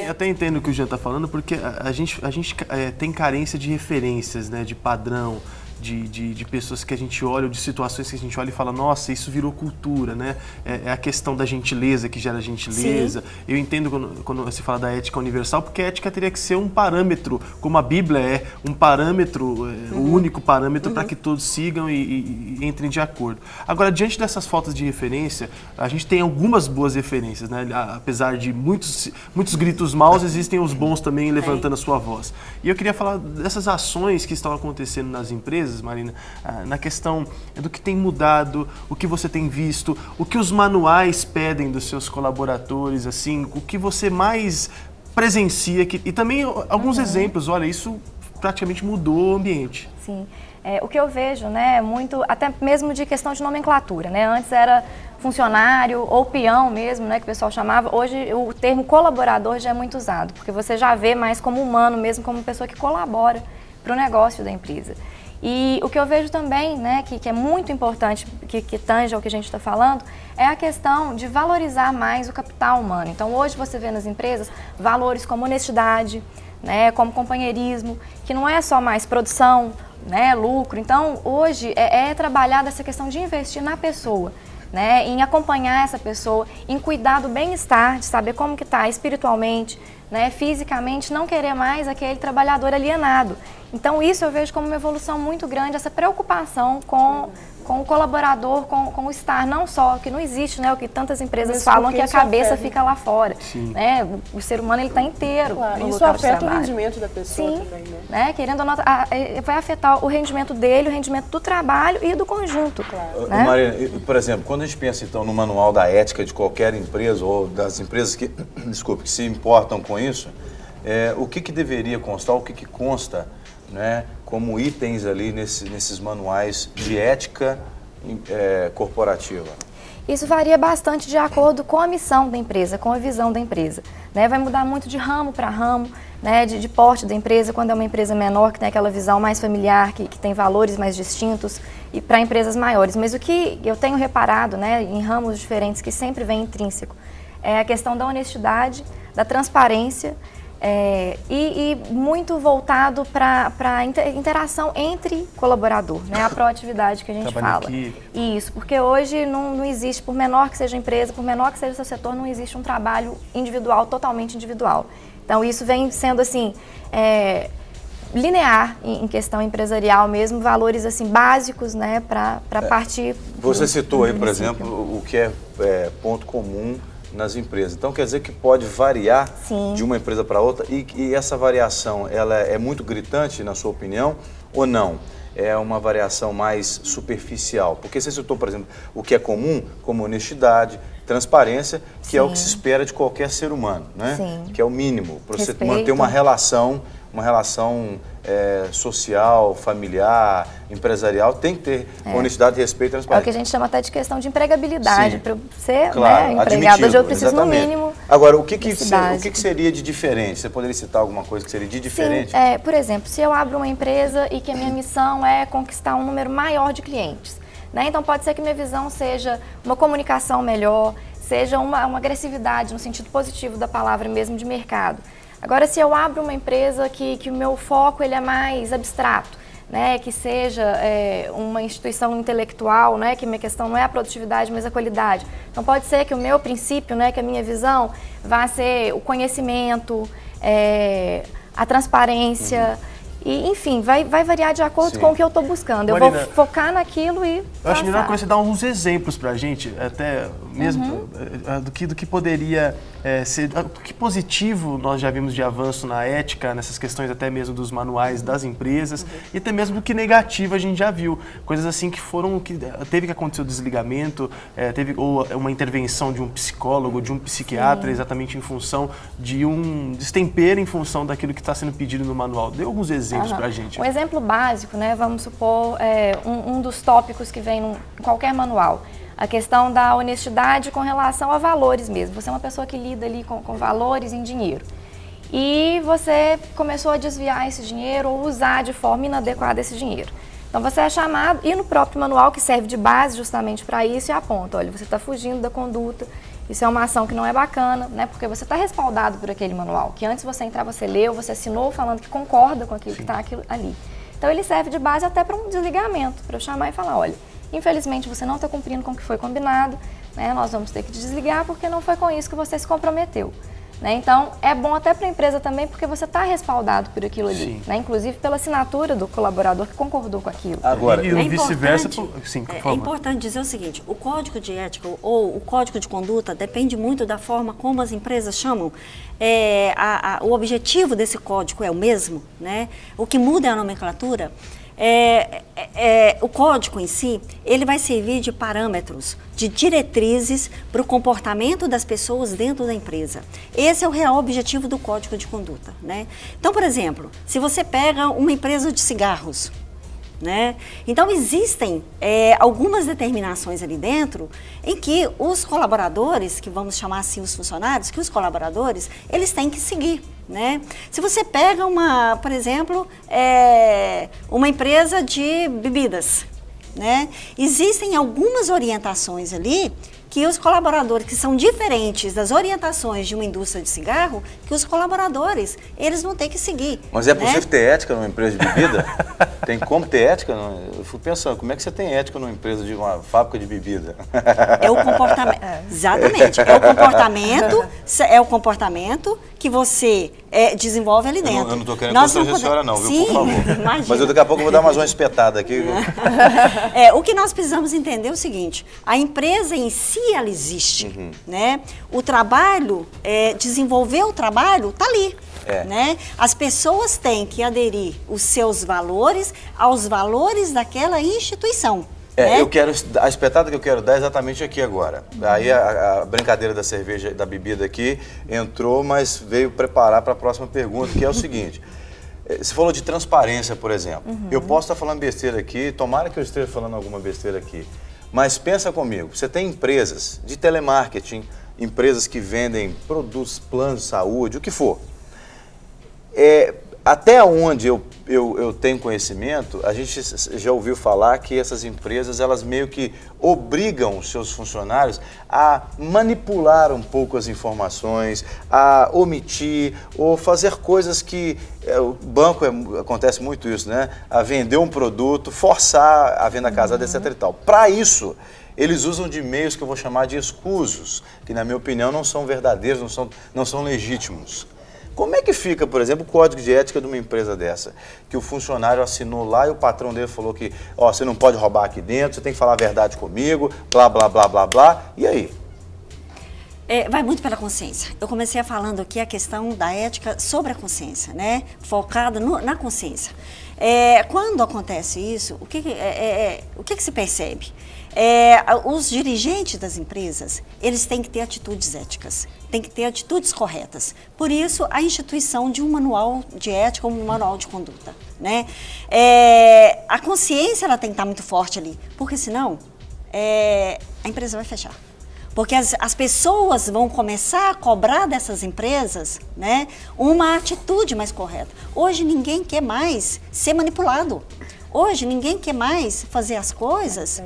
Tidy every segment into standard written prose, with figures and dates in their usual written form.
até entendo o que o Jean está falando, porque a gente tem carência de referências, né, de padrão, de pessoas que a gente olha, ou de situações que a gente olha e fala, nossa, isso virou cultura, né? É a questão da gentileza que gera gentileza. Sim. Eu entendo quando você fala da ética universal, porque a ética teria que ser um parâmetro, como a Bíblia é, um parâmetro, o único parâmetro para que todos sigam e entrem de acordo. Agora, diante dessas faltas de referência, a gente tem algumas boas referências, né? Apesar de muitos gritos maus, existem os bons também levantando a sua voz. E eu queria falar dessas ações que estão acontecendo nas empresas, Marina, na questão do que tem mudado, o que você tem visto, o que os manuais pedem dos seus colaboradores, assim, o que você mais presencia, e também alguns exemplos, olha, isso praticamente mudou o ambiente. Sim, o que eu vejo, né, muito, até mesmo de questão de nomenclatura, né, antes era funcionário ou peão mesmo, né, que o pessoal chamava, hoje o termo colaborador já é muito usado, porque você já vê mais como humano mesmo, como pessoa que colabora para o negócio da empresa. E o que eu vejo também, né, que é muito importante, que tange ao que a gente está falando, é a questão de valorizar mais o capital humano. Então, hoje você vê nas empresas valores como honestidade, né, como companheirismo, que não é só mais produção, né, lucro. Então, hoje é trabalhar essa questão de investir na pessoa, né, em acompanhar essa pessoa, em cuidar do bem-estar, de saber como que está espiritualmente, né, fisicamente, não querer mais aquele trabalhador alienado. Então, isso eu vejo como uma evolução muito grande, essa preocupação com o colaborador, com o estar, não só, que não existe, né, o que tantas empresas falam, que a cabeça fica lá fora. Né? O ser humano está inteiro. Claro, isso afeta o rendimento da pessoa. Sim, também, né? Querendo ou não, vai afetar o rendimento dele, o rendimento do trabalho e do conjunto. Claro. Né? Marina, por exemplo, quando a gente pensa então no manual da ética de qualquer empresa ou das empresas que, desculpe, que se importam com isso, o que deveria constar, o que consta, né, como itens ali nesses manuais de ética corporativa? Isso varia bastante de acordo com a missão da empresa, com a visão da empresa. Né? Vai mudar muito de ramo para ramo, né, de porte da empresa, quando é uma empresa menor, que tem aquela visão mais familiar, que tem valores mais distintos, e para empresas maiores. Mas o que eu tenho reparado, né, em ramos diferentes, que sempre vem intrínseco, é a questão da honestidade, da transparência, e muito voltado para a interação entre colaborador, né? A proatividade que a gente fala. Isso, porque hoje não existe, por menor que seja a empresa, por menor que seja o seu setor, não existe um trabalho individual, totalmente individual. Então isso vem sendo assim, linear em questão empresarial mesmo, valores assim básicos, né, para partir. Você citou aí, por exemplo, o que é ponto comum nas empresas. Então quer dizer que pode variar de uma empresa para outra e essa variação, ela é muito gritante na sua opinião ou não? É uma variação mais superficial? Porque você citou, por exemplo, o que é comum, como honestidade, transparência, que é o que se espera de qualquer ser humano, né? Que é o mínimo, para você manter uma relação social, familiar, empresarial, tem que ter honestidade, respeito e transparência. É o que a gente chama até de questão de empregabilidade. Para ser empregado, hoje eu preciso no mínimo. Agora, o que seria de diferente? Você poderia citar alguma coisa que seria de diferente? Sim, por exemplo, se eu abro uma empresa e que a minha missão é conquistar um número maior de clientes, né? Então pode ser que minha visão seja uma comunicação melhor, seja uma agressividade no sentido positivo da palavra mesmo de mercado. Agora, se eu abro uma empresa que o meu foco ele é mais abstrato, né, que seja uma instituição intelectual, né, que minha questão não é a produtividade, mas a qualidade. Então, pode ser que o meu princípio, né, que a minha visão vá ser o conhecimento, a transparência, e, enfim, vai variar de acordo com o que eu estou buscando. Marina, eu vou focar naquilo e eu acho melhor você dar uns exemplos para a gente, até mesmo do que poderia ser, do que positivo nós já vimos de avanço na ética, nessas questões até mesmo dos manuais das empresas, e até mesmo do que negativo a gente já viu. Coisas assim que teve que acontecer o desligamento, teve ou uma intervenção de um psicólogo, de um psiquiatra, exatamente em função de um destempero em função daquilo que está sendo pedido no manual. Dê alguns exemplos para a gente. Um exemplo básico, né, vamos supor, um dos tópicos que vem em qualquer manual. A questão da honestidade com relação a valores mesmo. Você é uma pessoa que lida ali com valores em dinheiro. E você começou a desviar esse dinheiro ou usar de forma inadequada esse dinheiro. Então você é chamado, e no próprio manual que serve de base justamente para isso, e aponta, olha, você está fugindo da conduta Isso é uma ação que não é bacana, né? Porque você está respaldado por aquele manual, que antes você entrar, você leu, você assinou falando que concorda com aquilo que está ali. Então ele serve de base até para um desligamento, para eu chamar e falar, olha, infelizmente você não está cumprindo com o que foi combinado, né? Nós vamos ter que desligar porque não foi com isso que você se comprometeu. Né? Então, é bom até para a empresa também, porque você está respaldado por aquilo ali, né? Inclusive pela assinatura do colaborador que concordou com aquilo. Agora, e vice-versa, sim, por favor. É importante dizer o seguinte, o código de ética ou o código de conduta depende muito da forma como as empresas chamam. O objetivo desse código é o mesmo, né? O que muda é a nomenclatura. O código em si, ele vai servir de parâmetros, de diretrizes para o comportamento das pessoas dentro da empresa. Esse é o real objetivo do código de conduta, né? Então, por exemplo, se você pega uma empresa de cigarros, né? Então, existem algumas determinações ali dentro em que os colaboradores, que vamos chamar assim os funcionários, que os colaboradores, eles têm que seguir. Né? Se você pega por exemplo, uma empresa de bebidas, né? Existem algumas orientações ali que os colaboradores, que são diferentes das orientações de uma indústria de cigarro, que os colaboradores, eles vão ter que seguir. Mas é possível ter ética numa empresa de bebida? Tem como ter ética? Eu fico pensando, como é que você tem ética numa empresa de uma fábrica de bebida? É o comportamento, exatamente, é o comportamento que você desenvolve ali dentro. Eu não estou querendo constranger a senhora não, viu? Sim, por favor. imagina. Mas eu daqui a pouco vou dar mais uma espetada aqui. O que nós precisamos entender é o seguinte, a empresa em si, ela existe, né? O trabalho, desenvolver o trabalho, está ali. Né? As pessoas têm que aderir os seus valores aos valores daquela instituição. Né? A espetada que eu quero dar é exatamente aqui agora. Aí a brincadeira da cerveja, da bebida aqui entrou, mas veio preparar para a próxima pergunta, que é o seguinte. Você falou de transparência, por exemplo. Eu posso estar falando besteira aqui, tomara que eu esteja falando alguma besteira aqui, mas pensa comigo, você tem empresas de telemarketing, empresas que vendem produtos, planos de saúde, o que for. Até onde eu tenho conhecimento, a gente já ouviu falar que essas empresas, elas meio que obrigam os seus funcionários a manipular um pouco as informações, a omitir ou fazer coisas que o banco acontece muito isso, né? A vender um produto, forçar a venda casada, etc. e tal. Para isso, eles usam de meios que eu vou chamar de escusos, que na minha opinião não são verdadeiros, não são legítimos. Como é que fica, por exemplo, o código de ética de uma empresa dessa? Que o funcionário assinou lá e o patrão dele falou que, você não pode roubar aqui dentro, você tem que falar a verdade comigo, blá, blá, blá, blá, blá. E aí? Vai muito pela consciência. Eu comecei falando aqui a questão da ética sobre a consciência, né? Focada na consciência. Quando acontece isso, o que se percebe? Os dirigentes das empresas, eles têm que ter atitudes éticas, têm que ter atitudes corretas. Por isso, a instituição de um manual de ética ou um manual de conduta, né? A consciência, ela tem que estar muito forte ali, porque senão a empresa vai fechar. Porque as pessoas vão começar a cobrar dessas empresas, né, uma atitude mais correta. Hoje ninguém quer mais ser manipulado. Hoje ninguém quer mais fazer as coisas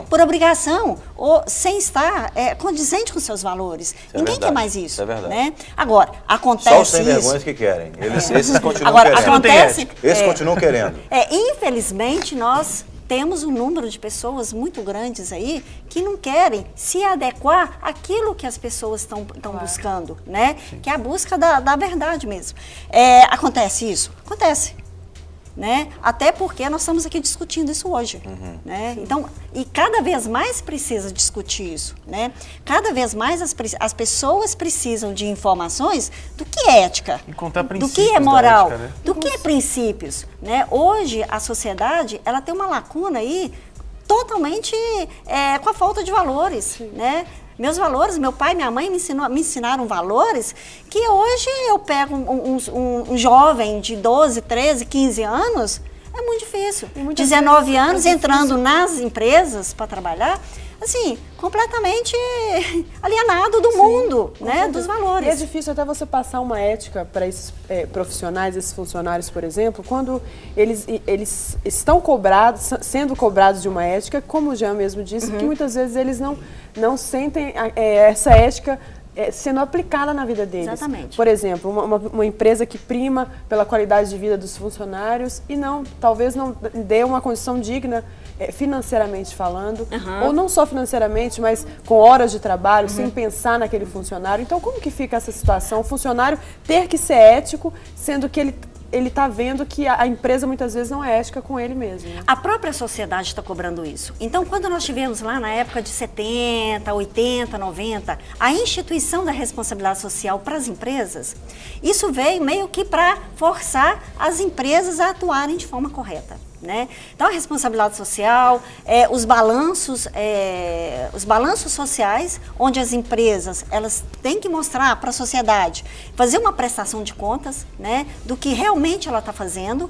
por obrigação ou sem estar condizente com seus valores. Ninguém quer mais isso. Isso é verdade. Né? Agora, acontece só os sem vergonhas que querem. Esses continuam querendo. Esses continuam querendo. Infelizmente, nós temos um número de pessoas muito grandes aí que não querem se adequar àquilo que as pessoas estão buscando, né? Que é a busca da verdade mesmo. Acontece isso? Acontece. Né? Até porque nós estamos aqui discutindo isso hoje. Né? Então, e cada vez mais precisa discutir isso. Né? Cada vez mais as pessoas precisam de informações do que é ética, do que é moral, ética, né? Do que é princípios. Né? Hoje, a sociedade ela tem uma lacuna aí totalmente com a falta de valores. Né? Meus valores, meu pai e minha mãe me ensinaram valores que hoje eu pego um jovem de 12, 13, 15 anos, é muito difícil. 19 anos entrando nas empresas para trabalhar, assim, completamente alienado do mundo, né, dos valores. E é difícil até você passar uma ética para esses profissionais, esses funcionários, por exemplo, quando eles estão sendo cobrados de uma ética, como o Jean mesmo disse, que muitas vezes eles não sentem essa ética sendo aplicada na vida deles. Exatamente. Por exemplo, uma empresa que prima pela qualidade de vida dos funcionários e talvez não dê uma condição digna financeiramente falando, ou não só financeiramente, mas com horas de trabalho, sem pensar naquele funcionário. Então, como que fica essa situação? O funcionário ter que ser ético, sendo que ele está vendo que a empresa muitas vezes não é ética com ele mesmo. Né? A própria sociedade está cobrando isso. Então, quando nós tivemos lá na época de 70, 80, 90, a instituição da responsabilidade social para as empresas, isso veio meio que para forçar as empresas a atuarem de forma correta. Né? Então, a responsabilidade social, os balanços sociais, onde as empresas elas têm que mostrar para a sociedade, fazer uma prestação de contas, né, do que realmente ela está fazendo,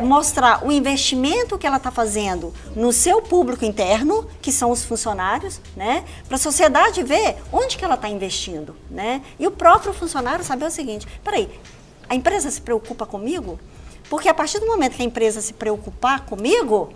mostrar o investimento que ela está fazendo no seu público interno, que são os funcionários, né, para a sociedade ver onde que ela está investindo. Né? E o próprio funcionário saber o seguinte, peraí, a empresa se preocupa comigo? Porque a partir do momento que a empresa se preocupar comigo,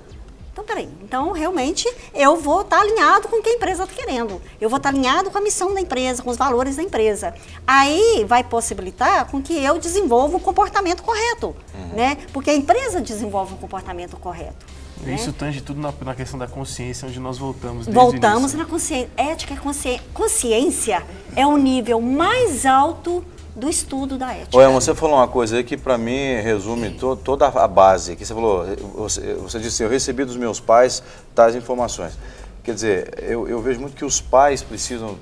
então peraí, então realmente eu vou estar alinhado com o que a empresa está querendo. Eu vou estar alinhado com a missão da empresa, com os valores da empresa. Aí vai possibilitar com que eu desenvolva um comportamento correto, né? Porque a empresa desenvolve um comportamento correto. Isso tange tudo na questão da consciência, onde nós voltamos desde Voltamos o início. na consciência. Ética e consciência é o nível mais alto do estudo da ética. Emma, você falou uma coisa aí que para mim resume toda a base. Que você falou, você disse, eu recebi dos meus pais tais informações. Quer dizer, eu vejo muito que os pais precisam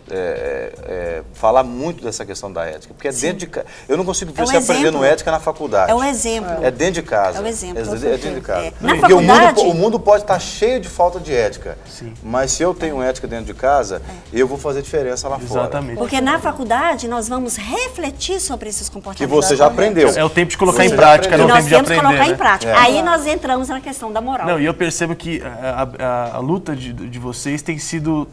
falar muito dessa questão da ética. Porque dentro de casa. Eu não consigo ver você aprendendo ética na faculdade. É o exemplo. É dentro de casa. É o exemplo. É dentro de casa. Na Porque faculdade, o mundo pode estar cheio de falta de ética. Sim. Mas se eu tenho ética dentro de casa, eu vou fazer diferença lá fora. Exatamente. porque na faculdade nós vamos refletir sobre esses comportamentos. Que você já aprendeu. É o tempo de colocar em Você prática, E não o nós tempo de temos que aprender. colocar em Né? prática. Aí nós entramos na questão da moral. Não, e eu percebo que a luta de vocês tem sido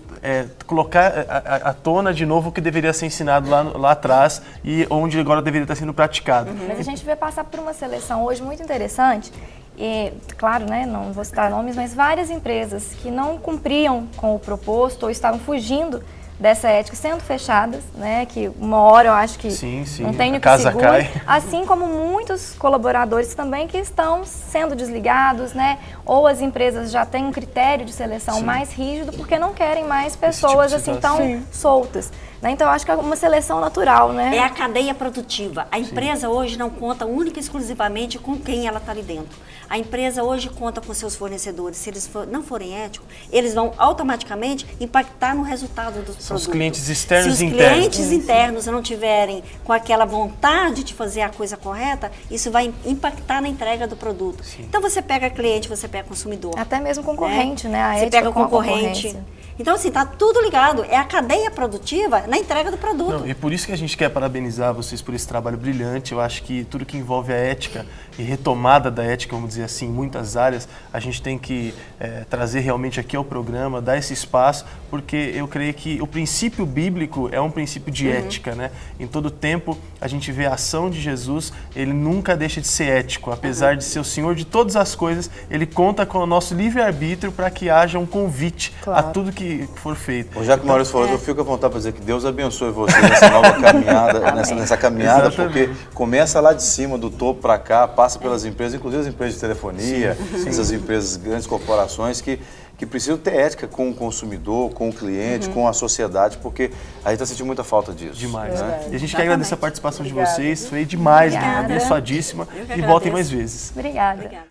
colocar à tona de novo o que deveria ser ensinado lá atrás e onde agora deveria estar sendo praticado. Mas a gente vai passar por uma seleção hoje muito interessante e, claro, né, não vou citar nomes, mas várias empresas que não cumpriam com o proposto ou estavam fugindo dessa ética, sendo fechadas, né, que uma hora eu acho que Sim, não tem o que casa segure, cai. assim como muitos colaboradores também que estão sendo desligados, né, ou as empresas já têm um critério de seleção mais rígido porque não querem mais pessoas assim tão soltas. Né? Então, eu acho que é uma seleção natural, né? É a cadeia produtiva. A empresa hoje não conta única e exclusivamente com quem ela está ali dentro. A empresa hoje conta com seus fornecedores. Se eles não forem éticos, eles vão automaticamente impactar no resultado dos produtos. Os clientes externos e internos. Se os clientes internos não tiverem com aquela vontade de fazer a coisa correta, isso vai impactar na entrega do produto. Sim. Então, você pega cliente, você pega consumidor. Até mesmo concorrente, né? A Você ética pega com a concorrente. concorrência. Então, assim, tá tudo ligado. É a cadeia produtiva na entrega do produto. Não, e por isso que a gente quer parabenizar vocês por esse trabalho brilhante. Eu acho que tudo que envolve a ética e retomada da ética, vamos dizer assim, em muitas áreas, a gente tem que trazer realmente aqui ao programa, dar esse espaço, porque eu creio que o princípio bíblico é um princípio de ética, né? Em todo tempo, a gente vê a ação de Jesus, ele nunca deixa de ser ético. Apesar de ser o Senhor de todas as coisas, ele conta com o nosso livre-arbítrio para que haja um convite a tudo que for feito. Já que o Maurício falou, eu fico à vontade para dizer que Deus abençoe você nessa nova caminhada, nessa caminhada, Exatamente. porque começa lá de cima, do topo para cá, passa pelas empresas, inclusive as empresas de telefonia, essas empresas, grandes corporações que precisam ter ética com o consumidor, com o cliente, com a sociedade, porque a gente está sentindo muita falta disso. Demais. Né? E a gente quer agradecer a participação de vocês, foi demais, Obrigada. abençoadíssima, e voltem mais vezes. Obrigada.